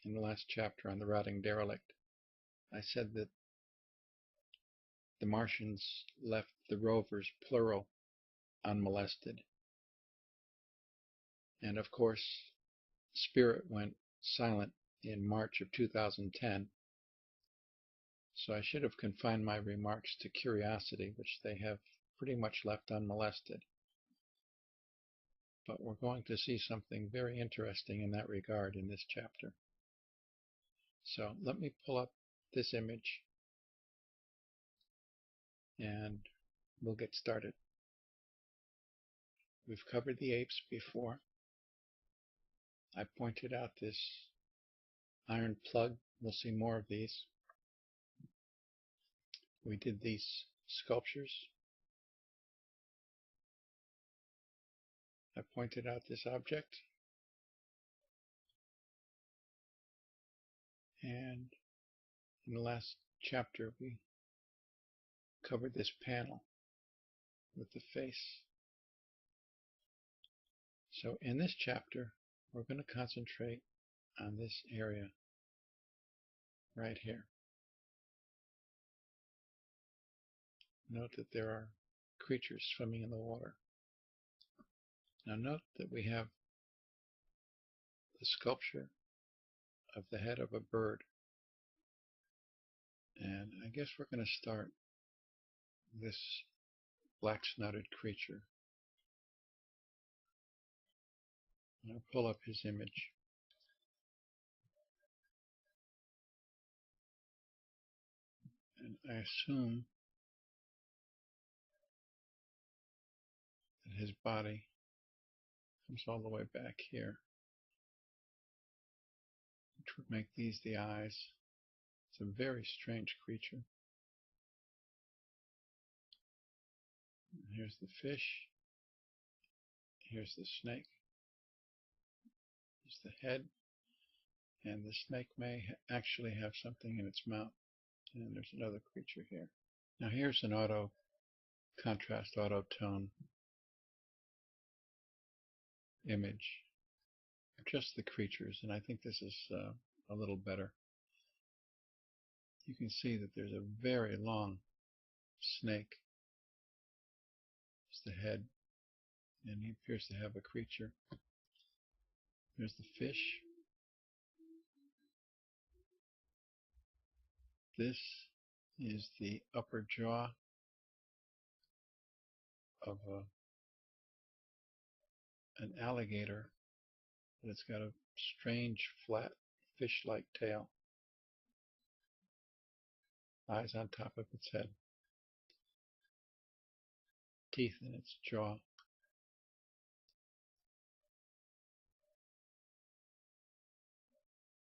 in the last chapter on the rotting derelict, I said that the Martians left the rovers, plural, unmolested. And of course, Spirit went silent in March of 2010, so I should have confined my remarks to Curiosity, which they have pretty much left unmolested. But we're going to see something very interesting in that regard in this chapter. So let me pull up this image and we'll get started. We've covered the apes before. I pointed out this iron plug. We'll see more of these. We did these sculptures. I pointed out this object. And in the last chapter, we covered this panel with the face. So in this chapter, we're going to concentrate on this area right here. Note that there are creatures swimming in the water. Now note that we have the sculpture of the head of a bird. And I guess we're going to start this black-snouted creature. I'll pull up his image. And I assume that his body comes all the way back here, which would make these the eyes. It's a very strange creature. Here's the fish. Here's the snake. Here's the head. And the snake may actually have something in its mouth. And there's another creature here. Now here's an auto contrast, auto tone image of just the creatures. And I think this is a little better. You can see that there's a very long snake. It's the head. And he appears to have a creature. There's the fish. This is the upper jaw of an alligator, but it's got a strange flat fish-like tail. Eyes on top of its head. Teeth in its jaw.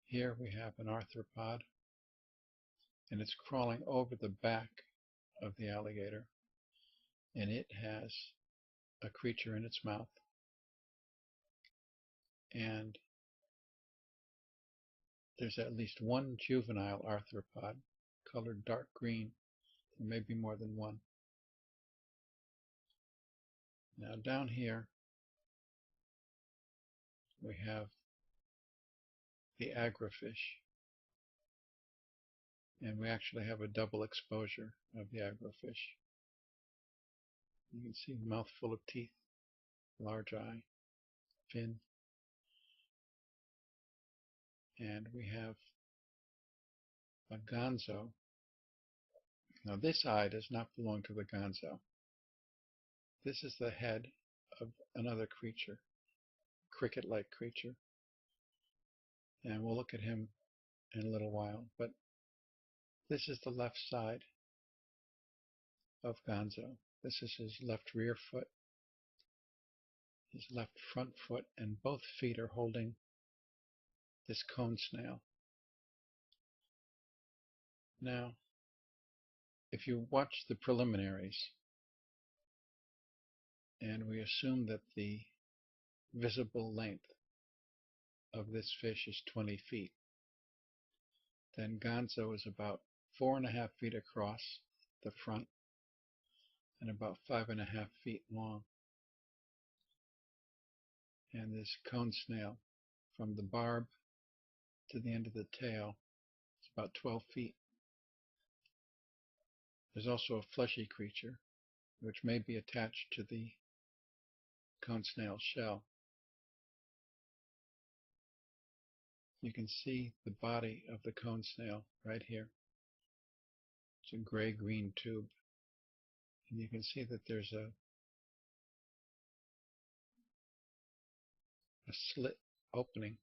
Here we have an arthropod, and it's crawling over the back of the alligator, and it has a creature in its mouth. And there's at least one juvenile arthropod, colored dark green. There may be more than one. Now down here we have the agro-fish, and we actually have a double exposure of the agro-fish. You can see a mouth full of teeth, large eye, fin, and we have a gonzo. Now this eye does not belong to the gonzo. This is the head of another creature, cricket-like creature, and we'll look at him in a little while. But this is the left side of gonzo. This is his left rear foot, his left front foot, and both feet are holding this cone snail. Now, if you watch the preliminaries, and we assume that the visible length of this fish is 20 feet, then gonzo is about 4.5 feet across the front and about 5.5 feet long. And this cone snail, from the barb to the end of the tail. It's about 12 feet. There's also a fleshy creature, which may be attached to the cone snail shell. You can see the body of the cone snail right here. It's a gray-green tube. And you can see that there's a slit opening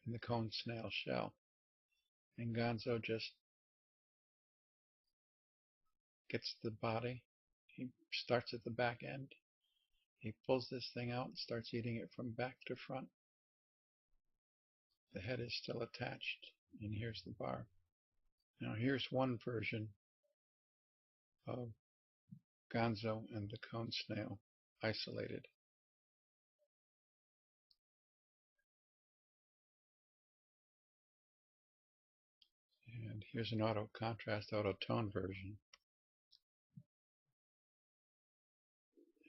in the cone snail shell. And Gonzo just gets the body. He starts at the back end. He pulls this thing out and starts eating it from back to front. The head is still attached, and here's the barb. Now here's one version of Gonzo and the cone snail isolated. And here's an auto contrast, auto tone version.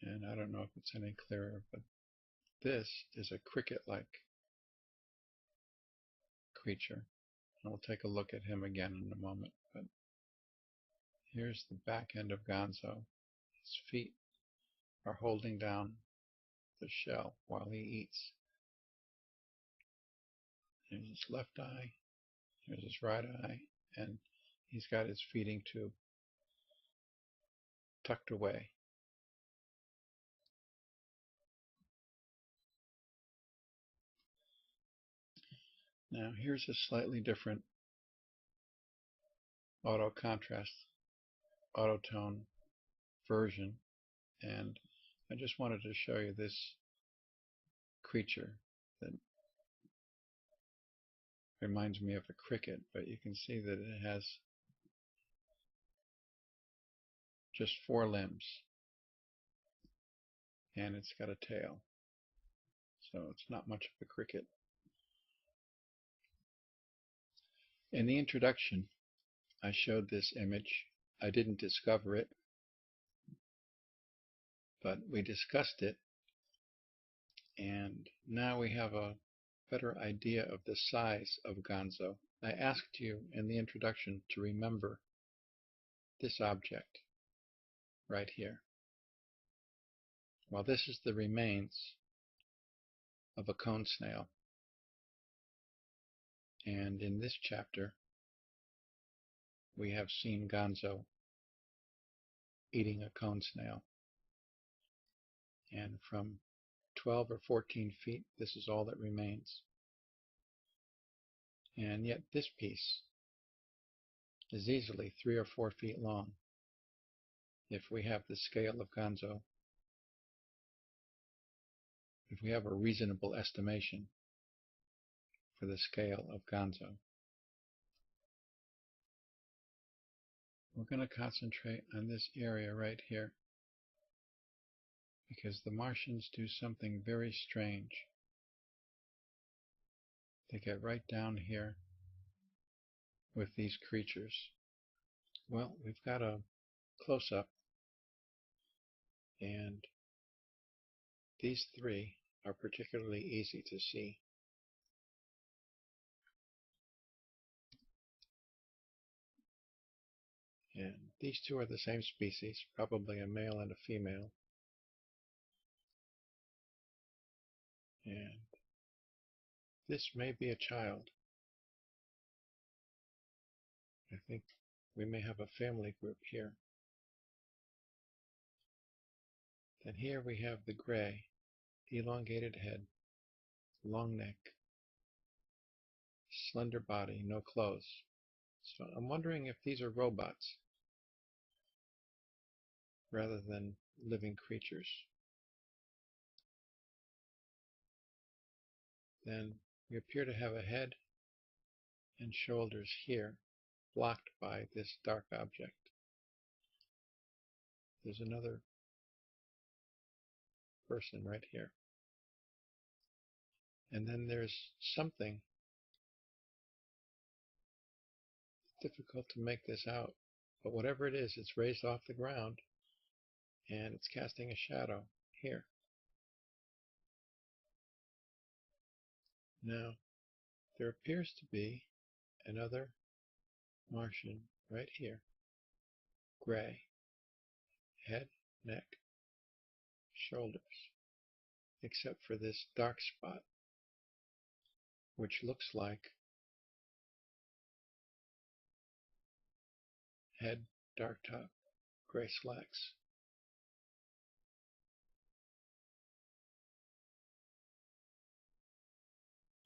And I don't know if it's any clearer, but this is a cricket-like creature. And we'll take a look at him again in a moment. But here's the back end of Gonzo. His feet are holding down the shell while he eats. There's his left eye, there's his right eye, and he's got his feeding tube tucked away. Now here's a slightly different auto contrast, auto tone version, and I just wanted to show you this creature that reminds me of a cricket, but you can see that it has just 4 limbs and it's got a tail, so it's not much of a cricket. In the introduction I showed this image. I didn't discover it, but we discussed it, and now we have a better idea of the size of Gonzo. I asked you in the introduction to remember this object right here. Well, this is the remains of a cone snail, and in this chapter we have seen Gonzo eating a cone snail, and from 12 or 14 feet this is all that remains. And yet this piece is easily 3 or 4 feet long if we have the scale of Gonzo, if we have a reasonable estimation for the scale of Gonzo. We're going to concentrate on this area right here, because the Martians do something very strange. They get right down here with these creatures. Well, we've got a close-up, and these 3 are particularly easy to see. And these 2 are the same species, probably a male and a female. And this may be a child. I think we may have a family group here. Then here we have the gray, elongated head, long neck, slender body, no clothes. So I'm wondering if these are robots rather than living creatures. Then we appear to have a head and shoulders here, blocked by this dark object. There's another person right here. And then there's something difficult to make this out, but whatever it is, it's raised off the ground and it's casting a shadow here. Now, there appears to be another Martian right here. Gray. Head, neck, shoulders. Except for this dark spot, which looks like head, dark top, gray slacks.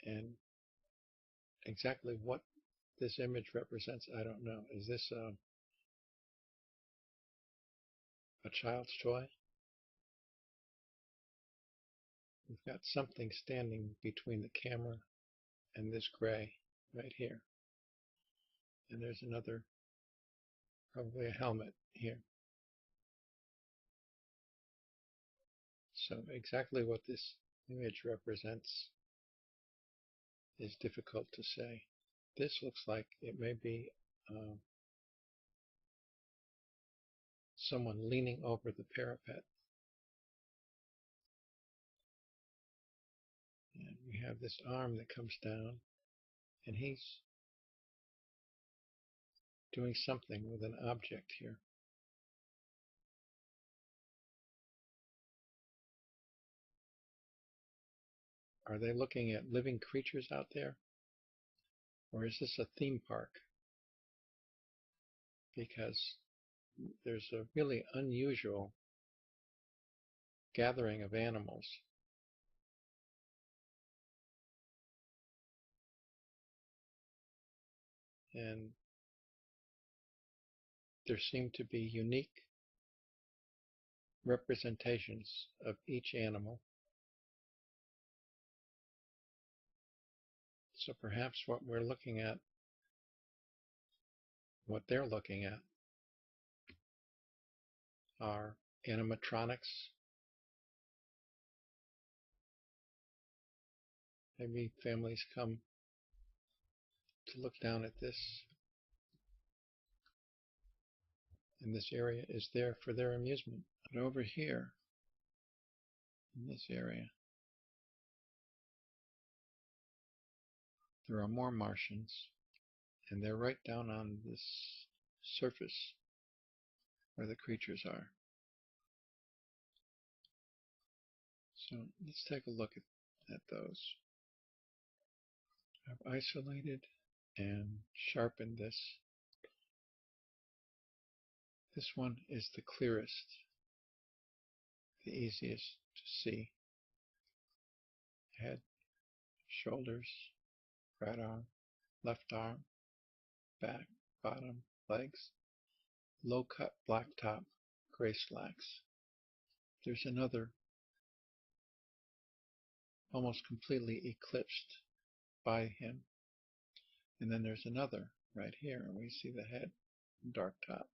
And exactly what this image represents, I don't know. Is this a child's toy? We've got something standing between the camera and this gray right here. And there's another, probably a helmet here. So exactly what this image represents is difficult to say. This looks like it may be someone leaning over the parapet. And we have this arm that comes down, and he's doing something with an object here. Are they looking at living creatures out there? Or is this a theme park? Because there's a really unusual gathering of animals. And there seem to be unique representations of each animal. So perhaps what we're looking at, what they're looking at, are animatronics. Maybe families come to look down at this, and this area is there for their amusement. But over here, in this area, there are more Martians, and they're right down on this surface where the creatures are. So let's take a look at those. I've isolated and sharpened this. This one is the clearest, the easiest to see. Head, shoulders, right arm, left arm, back, bottom, legs, low cut black top, gray slacks. There's another almost completely eclipsed by him. And then there's another right here, and we see the head, dark top.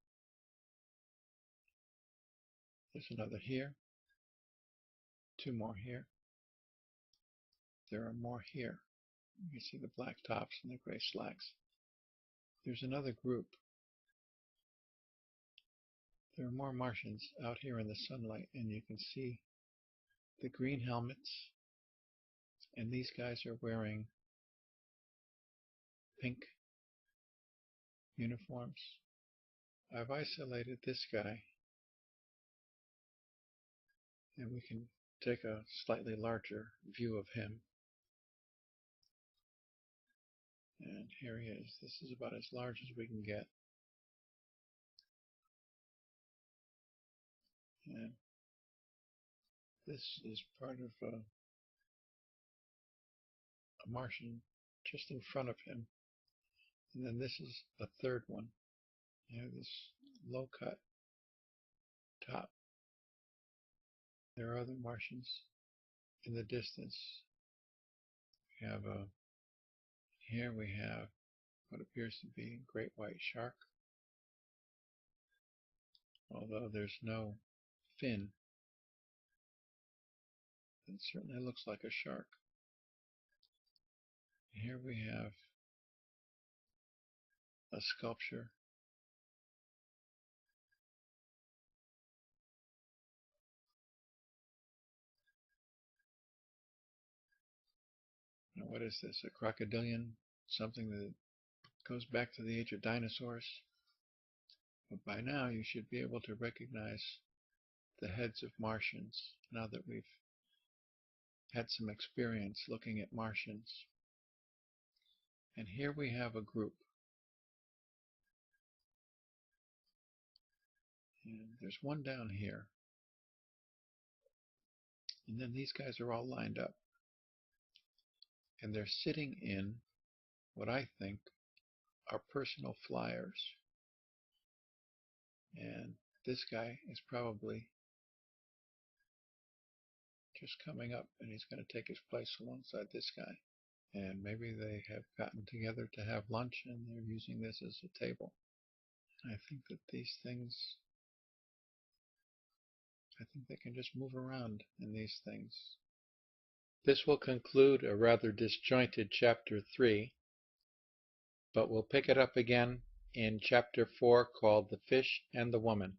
There's another here, two more here. There are more here. You see the black tops and the gray slacks. There's another group. There are more Martians out here in the sunlight, and you can see the green helmets, and these guys are wearing pink uniforms. I've isolated this guy, and we can take a slightly larger view of him. And here he is. This is about as large as we can get. And this is part of a Martian just in front of him. And then this is a third one. You have this low cut top. There are other Martians in the distance. We have here we have what appears to be a great white shark, although there's no fin. It certainly looks like a shark. Here we have a sculpture. What is this? A crocodilian? Something that goes back to the age of dinosaurs? But by now you should be able to recognize the heads of Martians now that we've had some experience looking at Martians. And here we have a group. And there's one down here. And then these guys are all lined up. And they're sitting in what I think are personal flyers. And this guy is probably just coming up, and he's going to take his place alongside this guy. And maybe they have gotten together to have lunch and they're using this as a table. I think that these things, I think they can just move around in these things. This will conclude a rather disjointed chapter 3, but we'll pick it up again in chapter 4 called The Fish and the Woman.